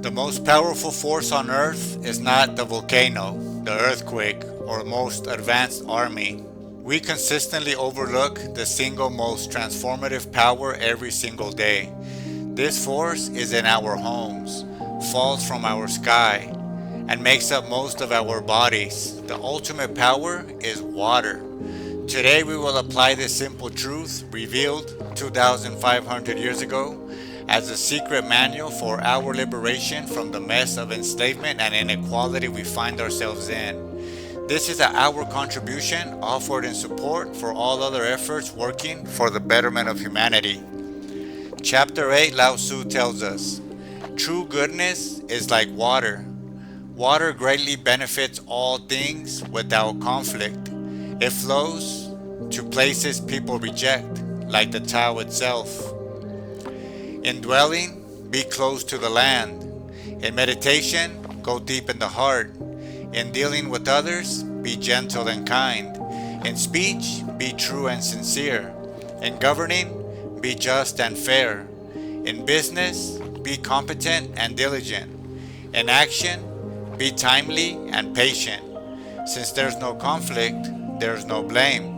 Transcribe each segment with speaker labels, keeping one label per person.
Speaker 1: The most powerful force on Earth is not the volcano, the earthquake, or most advanced army. We consistently overlook the single most transformative power every single day. This force is in our homes, falls from our sky, and makes up most of our bodies. The ultimate power is water. Today we will apply this simple truth revealed 2,500 years ago as a secret manual for our liberation from the mess of enslavement and inequality we find ourselves in. This is our contribution offered in support for all other efforts working for the betterment of humanity. Chapter 8 Lao Tzu tells us, true goodness is like water. Water greatly benefits all things without conflict. It flows to places people reject, like the Tao itself. In dwelling, be close to the land. In meditation, go deep in the heart. In dealing with others, be gentle and kind. In speech, be true and sincere. In governing, be just and fair. In business, be competent and diligent. In action, be timely and patient. Since there's no conflict, there's no blame.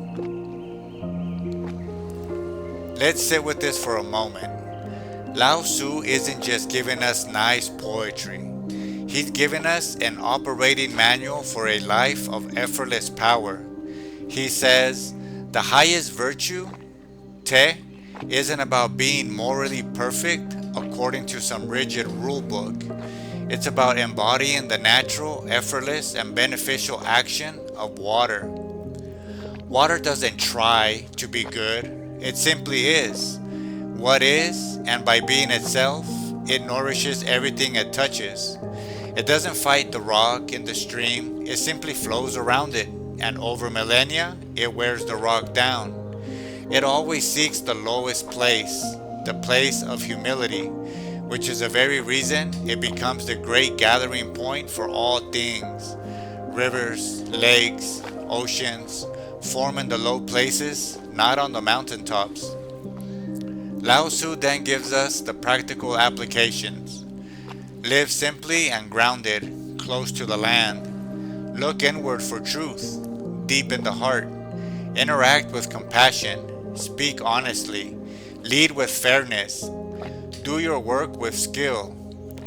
Speaker 1: Let's sit with this for a moment. Lao Tzu isn't just giving us nice poetry. He's given us an operating manual for a life of effortless power. He says, the highest virtue, te, isn't about being morally perfect according to some rigid rule book. It's about embodying the natural, effortless, and beneficial action of water. Water doesn't try to be good, it simply is. What is, and by being itself, it nourishes everything it touches. It doesn't fight the rock in the stream, it simply flows around it, and over millennia, it wears the rock down. It always seeks the lowest place, the place of humility, which is the very reason it becomes the great gathering point for all things. Rivers, lakes, oceans, form in the low places, not on the mountaintops. Lao Tzu then gives us the practical applications. Live simply and grounded, close to the land. Look inward for truth, deep in the heart. Interact with compassion, speak honestly, lead with fairness. Do your work with skill,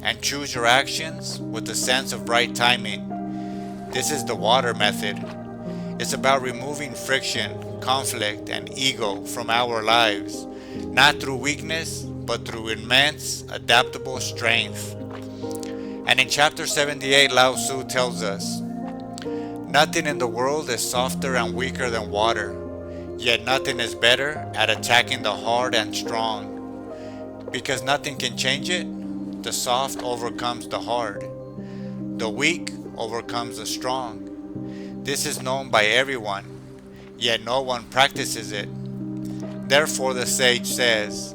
Speaker 1: and choose your actions with a sense of right timing. This is the water method. It's about removing friction, conflict, and ego from our lives, not through weakness, but through immense, adaptable strength. And in chapter 78, Lao Tzu tells us, nothing in the world is softer and weaker than water, yet nothing is better at attacking the hard and strong. Because nothing can change it, the soft overcomes the hard. The weak overcomes the strong. This is known by everyone, yet no one practices it. Therefore the sage says,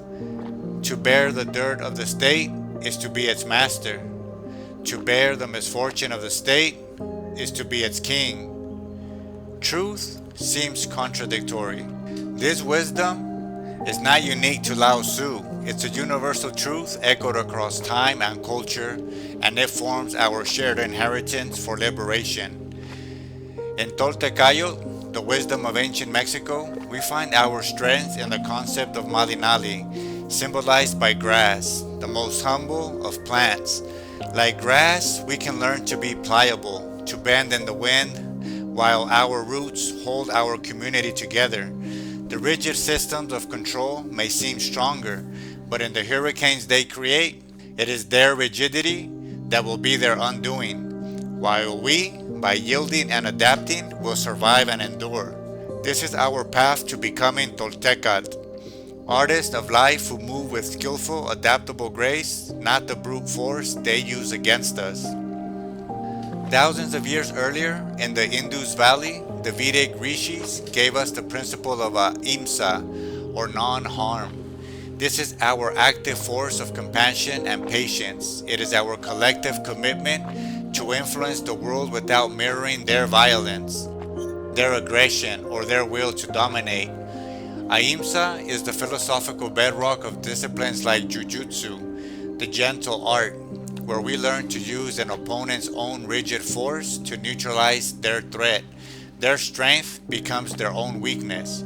Speaker 1: to bear the dirt of the state is to be its master. To bear the misfortune of the state is to be its king. Truth seems contradictory. This wisdom is not unique to Lao Tzu. It's a universal truth echoed across time and culture, and it forms our shared inheritance for liberation. In Toltec, the wisdom of ancient Mexico, we find our strength in the concept of malinali, symbolized by grass, the most humble of plants. Like grass, we can learn to be pliable, to bend in the wind, while our roots hold our community together. The rigid systems of control may seem stronger, but in the hurricanes they create, it is their rigidity that will be their undoing, while we, by yielding and adapting, will survive and endure. This is our path to becoming Toltecat, artists of life who move with skillful, adaptable grace, not the brute force they use against us. Thousands of years earlier, in the Indus Valley, the Vedic rishis gave us the principle of ahimsa, or non-harm. This is our active force of compassion and patience. It is our collective commitment to influence the world without mirroring their violence, their aggression, or their will to dominate. Ahimsa is the philosophical bedrock of disciplines like jujutsu, the gentle art. where we learn to use an opponent's own rigid force to neutralize their threat. Their strength becomes their own weakness.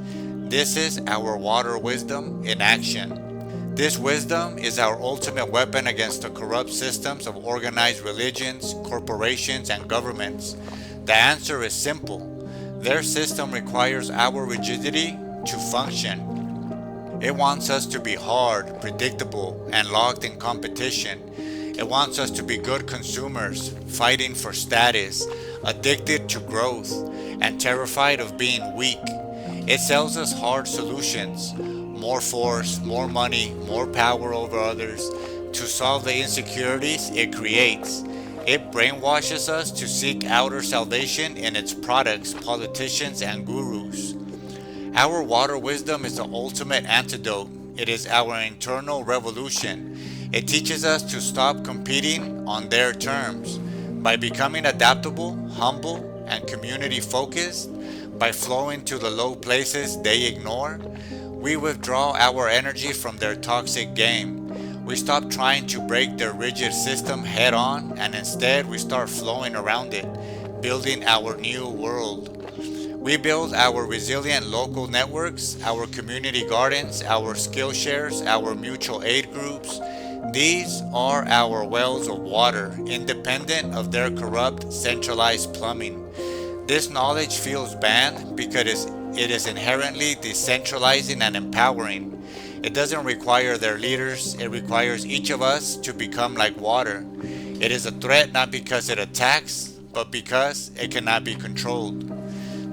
Speaker 1: This is our water wisdom in action. This wisdom is our ultimate weapon against the corrupt systems of organized religions, corporations, and governments. The answer is simple. Their system requires our rigidity to function. It wants us to be hard, predictable, and locked in competition. It wants us to be good consumers, fighting for status, addicted to growth, and terrified of being weak. It sells us hard solutions, more force, more money, more power over others to solve the insecurities it creates. It brainwashes us to seek outer salvation in its products, politicians, and gurus. Our water wisdom is the ultimate antidote. It is our internal revolution. It teaches us to stop competing on their terms. By becoming adaptable, humble, and community focused, by flowing to the low places they ignore, we withdraw our energy from their toxic game. We stop trying to break their rigid system head on, and instead we start flowing around it, building our new world. We build our resilient local networks, our community gardens, our skill shares, our mutual aid groups. These are our wells of water, independent of their corrupt, centralized plumbing. This knowledge feels banned because it is inherently decentralizing and empowering. It doesn't require their leaders, it requires each of us to become like water. It is a threat not because it attacks, but because it cannot be controlled.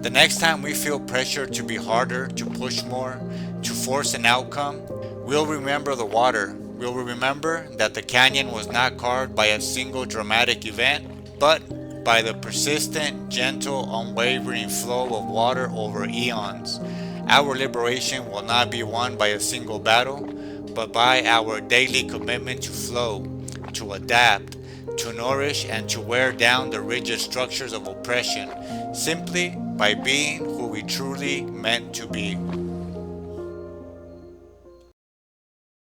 Speaker 1: The next time we feel pressure to be harder, to push more, to force an outcome, we'll remember the water. We'll remember that the canyon was not carved by a single dramatic event, but by the persistent, gentle, unwavering flow of water over eons. Our liberation will not be won by a single battle, but by our daily commitment to flow, to adapt, to nourish, and to wear down the rigid structures of oppression, simply by being who we truly meant to be.